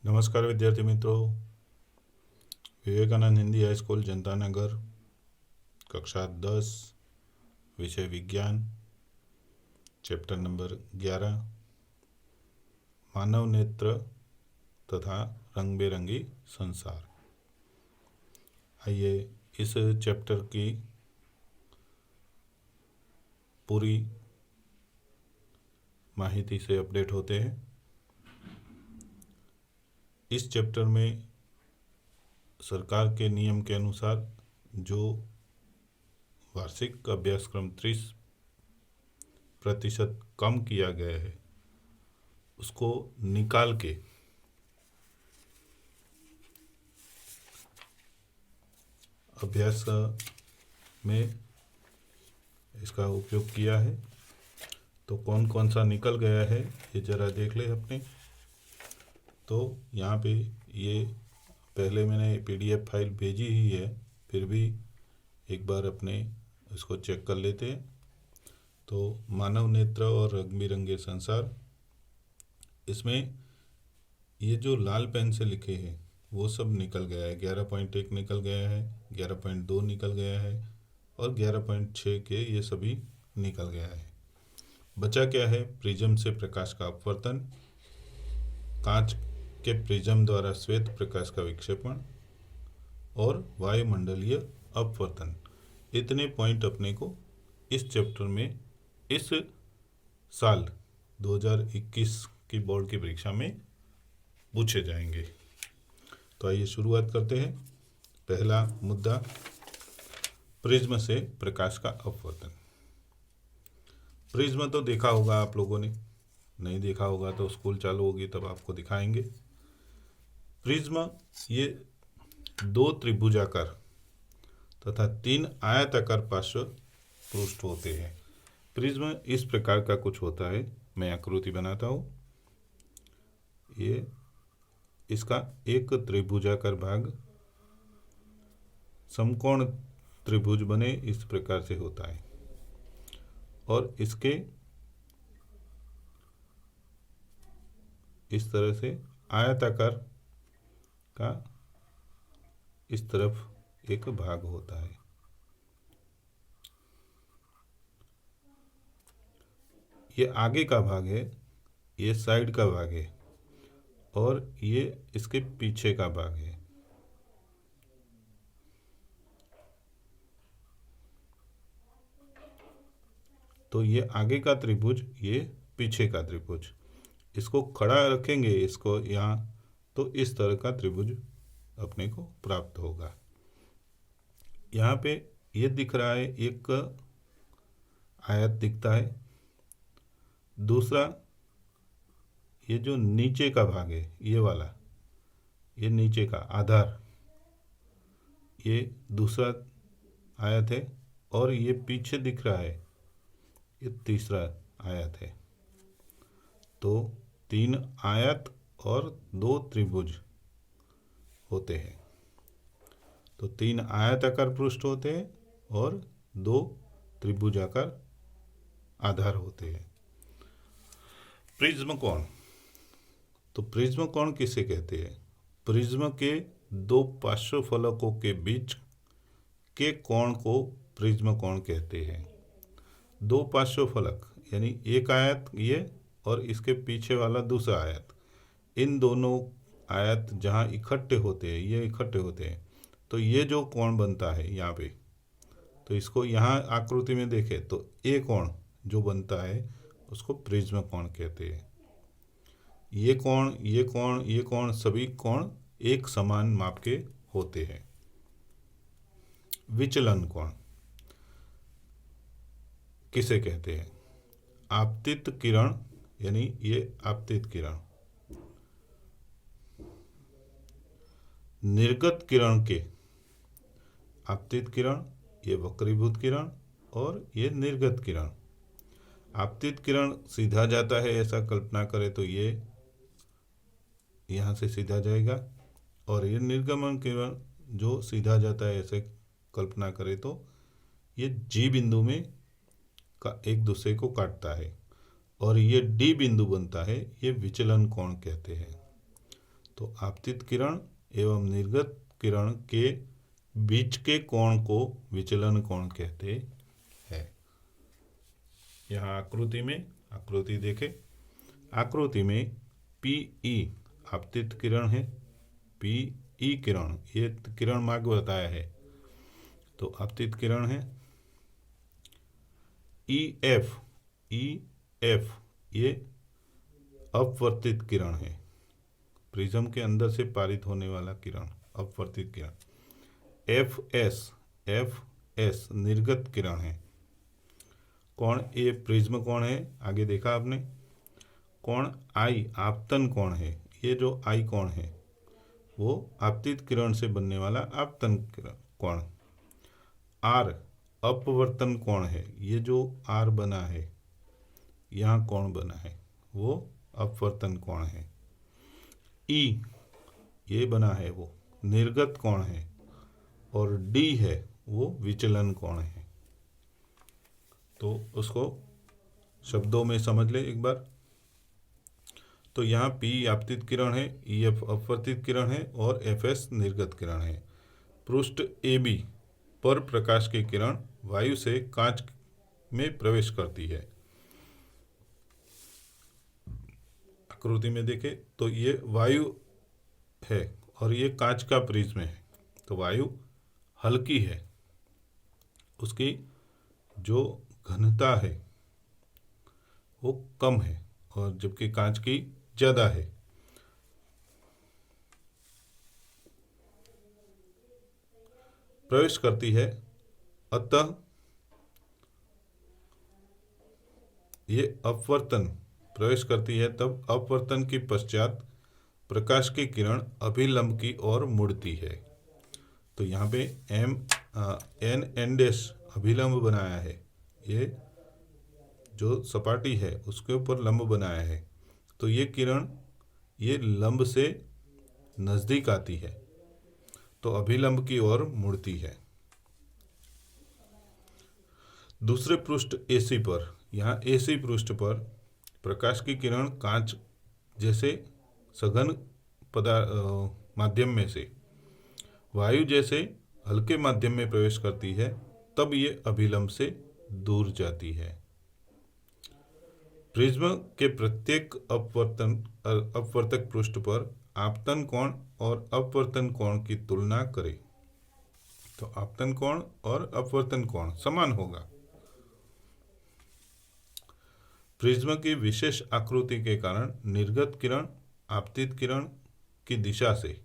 नमस्कार विद्यार्थी मित्रों। विवेकानंद हिंदी हाई स्कूल जनता नगर, कक्षा 10, विषय विज्ञान, चैप्टर नंबर 11, मानव नेत्र तथा रंग बिरंगी संसार। आइए इस चैप्टर की पूरी माहिती से अपडेट होते हैं। इस चैप्टर में सरकार के नियम के अनुसार जो वार्षिक अभ्यासक्रम 30% कम किया गया है उसको निकाल के अभ्यास में इसका उपयोग किया है। तो कौन कौन सा निकल गया है ये ज़रा देख ले अपने। तो यहाँ पे ये पहले मैंने PDF फाइल भेजी ही है, फिर भी एक बार अपने इसको चेक कर लेते हैं। तो मानव नेत्र और रंग बिरंगे संसार, इसमें ये जो लाल पेन से लिखे हैं वो सब निकल गया है। 11.1 निकल गया है, 11.2 निकल गया है और 11.6 के ये सभी निकल गया है। बचा क्या है? प्रिज्म से प्रकाश का अपवर्तन, कांच के प्रिज्म द्वारा श्वेत प्रकाश का विक्षेपण और वायुमंडलीय अपवर्तन। इतने पॉइंट अपने को इस चैप्टर में इस साल 2021 की बोर्ड की परीक्षा में पूछे जाएंगे। तो आइए शुरुआत करते हैं। पहला मुद्दा, प्रिज्म से प्रकाश का अपवर्तन। प्रिज्म तो देखा होगा आप लोगों ने, नहीं देखा होगा तो स्कूल चालू होगी तब आपको दिखाएंगे। प्रिज्म ये 2 त्रिभुजाकार तथा 3 आयताकार पार्श्व पृष्ठ होते हैं। प्रिज्म इस प्रकार का कुछ होता है, मैं आकृति बनाता हूँ। ये इसका एक त्रिभुजाकार भाग समकोण त्रिभुज बने इस प्रकार से होता है और इसके इस तरह से आयताकार का इस तरफ एक भाग होता है। ये आगे का भाग है, ये साइड का भाग है और ये इसके पीछे का भाग है। तो ये आगे का त्रिभुज, ये पीछे का त्रिभुज। इसको खड़ा रखेंगे इसको यहाँ, तो इस तरह का त्रिभुज अपने को प्राप्त होगा। यहाँ पे ये दिख रहा है, एक आयत दिखता है। दूसरा ये जो नीचे का भाग है, ये वाला, ये नीचे का आधार, ये दूसरा आयत है और ये पीछे दिख रहा है, ये तीसरा आयत है। तो 3 आयत और 2 त्रिभुज होते हैं। तो 3 आयताकार पृष्ठ होते हैं और 2 त्रिभुजाकार आधार होते हैं। प्रिज्म कोण, तो प्रिज्म कोण किसे कहते हैं? प्रिज्म के 2 पार्श्व फलकों के बीच के कोण को प्रिज्म कोण कहते हैं। 2 पार्श्व फलक यानी एक आयत ये और इसके पीछे वाला दूसरा आयत, इन दोनों आयत जहाँ इकट्ठे होते हैं, ये इकट्ठे होते हैं, तो ये जो कोण बनता है यहाँ पे, तो इसको यहाँ आकृति में देखें तो ये कोण जो बनता है उसको प्रिज्म कोण कहते हैं। ये कोण, ये कोण, ये कोण, सभी कोण एक समान माप के होते हैं। विचलन कोण किसे कहते हैं? आपतित किरण, यानी ये आपतित किरण निर्गत किरण के, आपतित किरण, ये वक्रीभूत किरण और ये निर्गत किरण। आपतित किरण सीधा जाता है ऐसा कल्पना करें तो ये यहाँ से सीधा जाएगा, और ये निर्गमन किरण जो सीधा जाता है ऐसे कल्पना करें तो ये G बिंदु में का एक दूसरे को काटता है और ये D बिंदु बनता है, ये विचलन कोण कहते हैं। तो आपतित किरण एवं निर्गत किरण के बीच के कोण को विचलन कोण कहते हैं। यहाँ आकृति देखें। आकृति में पीई आपतित किरण है, पीई किरण ये किरण मार्ग बताया है, तो आपतित किरण है। ईएफ ये अपवर्तित किरण है, प्रिज्म के अंदर से पारित होने वाला किरण अपवर्तित किरण। एफ एस निर्गत किरण है। कोण ए प्रिज्म कोण है, आगे देखा आपने। कोण आई आपतन कोण है, ये जो आई कोण है वो आपतित किरण से बनने वाला आपतन कोण। आर अपवर्तन कोण है, ये जो आर बना है यहाँ कोण बना है वो अपवर्तन कोण है। ई ये बना है वो निर्गत कोण है, और डी है वो विचलन कोण है। तो उसको शब्दों में समझ ले एक बार। तो यहाँ पी आपतित किरण है, ई एफ अपवर्तित किरण है और एफ एस निर्गत किरण है। पृष्ठ ए बी पर प्रकाश की किरण वायु से कांच में प्रवेश करती है। आकृति में देखें तो ये वायु है और ये कांच का प्रिज्म है। तो वायु हल्की है, उसकी जो घनता है वो कम है, और जबकि कांच की ज़्यादा है। प्रवेश करती है, अतः ये अपवर्तन प्रवेश करती है, तब अपवर्तन के पश्चात प्रकाश की किरण अभिलंब की ओर मुड़ती है। तो यहाँ पे एन डैश अभिलंब बनाया है, ये जो सपाटी है उसके ऊपर लंब बनाया है। तो ये किरण ये लंब से नज़दीक आती है तो अभिलंब की ओर मुड़ती है। दूसरे पृष्ठ एसी पर, यहाँ एसी पृष्ठ पर प्रकाश की किरण कांच जैसे सघन माध्यम में से वायु जैसे हल्के माध्यम में प्रवेश करती है, तब ये अभिलंब से दूर जाती है। प्रिज्म के प्रत्येक अपवर्तक पृष्ठ पर आपतन कोण और अपवर्तन कोण की तुलना करें। तो आपतन कोण और अपवर्तन कोण समान होगा। प्रिज्म की विशेष आकृति के कारण निर्गत किरण आपतित किरण की दिशा से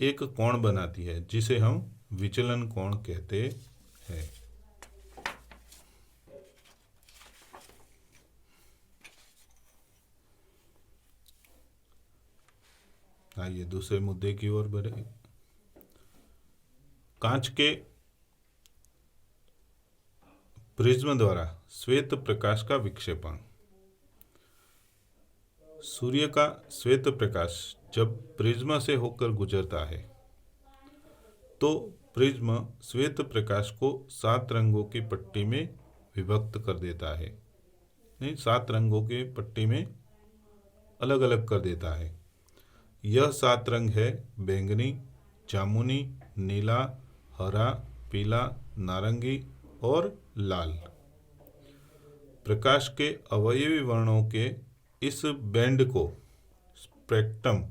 एक कोण बनाती है, जिसे हम विचलन कोण कहते हैं। आइए दूसरे मुद्दे की ओर बढ़े। कांच के प्रिज्म द्वारा श्वेत प्रकाश का विक्षेपण। सूर्य का श्वेत प्रकाश जब प्रिज्म से होकर गुजरता है तो प्रिज्म श्वेत प्रकाश को 7 रंगों की पट्टी में विभक्त कर देता है, नहीं 7 रंगों की पट्टी में अलग अलग कर देता है। यह 7 रंग है बैंगनी, जामुनी, नीला, हरा, पीला, नारंगी और लाल। प्रकाश के अवयवी वर्णों के इस बैंड को स्पेक्ट्रम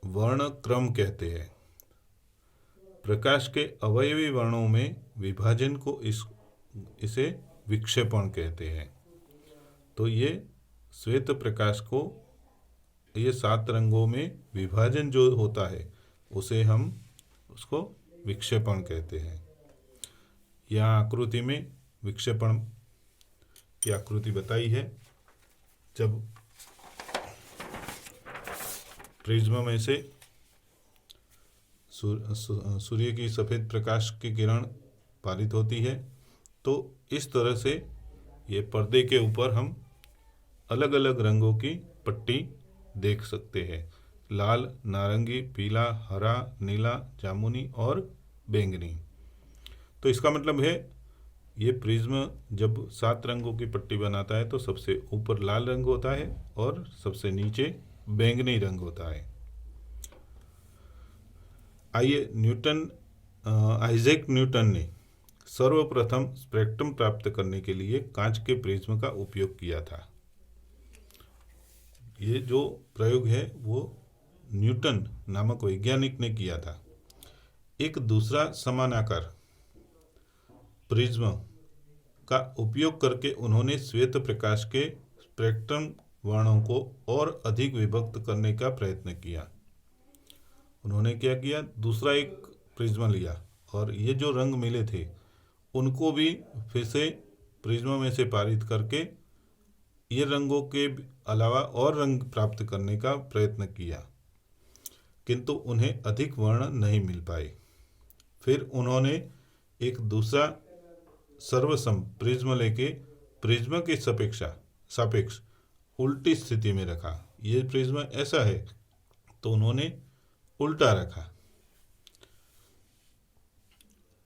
वर्ण क्रम कहते हैं। प्रकाश के अवयवी वर्णों में विभाजन को इसे विक्षेपण कहते हैं। तो ये श्वेत प्रकाश को ये 7 रंगों में विभाजन जो होता है उसे हम उसको विक्षेपण कहते हैं। यहाँ आकृति में विक्षेपण की आकृति बताई है। जब प्रिज्म में से सूर्य की सफ़ेद प्रकाश की किरण पारित होती है तो इस तरह से ये पर्दे के ऊपर हम अलग अलग रंगों की पट्टी देख सकते हैं। लाल, नारंगी, पीला, हरा, नीला, जामुनी और बैंगनी। तो इसका मतलब है ये प्रिज्म जब 7 रंगों की पट्टी बनाता है तो सबसे ऊपर लाल रंग होता है और सबसे नीचे बैंगनी रंग होता है। आइए आइजैक न्यूटन ने सर्वप्रथम स्पेक्ट्रम प्राप्त करने के लिए कांच के प्रिज्म का उपयोग किया था। ये जो प्रयोग है वो न्यूटन नामक वैज्ञानिक ने किया था। एक दूसरा समानाकार प्रिज्म का उपयोग करके उन्होंने श्वेत प्रकाश के स्पेक्ट्रम वर्णों को और अधिक विभक्त करने का प्रयत्न किया। उन्होंने क्या किया, दूसरा एक प्रिज्म लिया और ये जो रंग मिले थे उनको भी फिर से प्रिज्म में से पारित करके ये रंगों के अलावा और रंग प्राप्त करने का प्रयत्न किया, किंतु उन्हें अधिक वर्ण नहीं मिल पाए। फिर उन्होंने एक दूसरा सर्वसम प्रिज्म लेके प्रिज्म के सापेक्ष उल्टी स्थिति में रखा। ये प्रिज्म ऐसा है तो उन्होंने उल्टा रखा।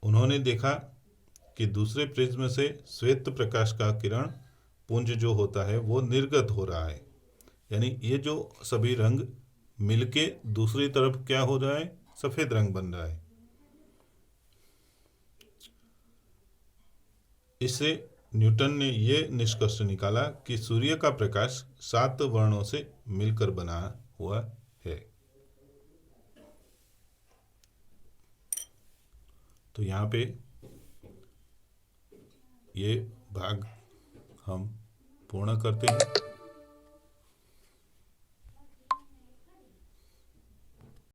उन्होंने देखा कि दूसरे प्रिज्म से श्वेत प्रकाश का किरण पुंज जो होता है वो निर्गत हो रहा है, यानी ये जो सभी रंग मिलके दूसरी तरफ क्या हो रहा है, सफेद रंग बन रहा है। इससे न्यूटन ने ये निष्कर्ष निकाला कि सूर्य का प्रकाश 7 वर्णों से मिलकर बना हुआ है। तो यहाँ पे ये भाग हम पूर्ण करते हैं।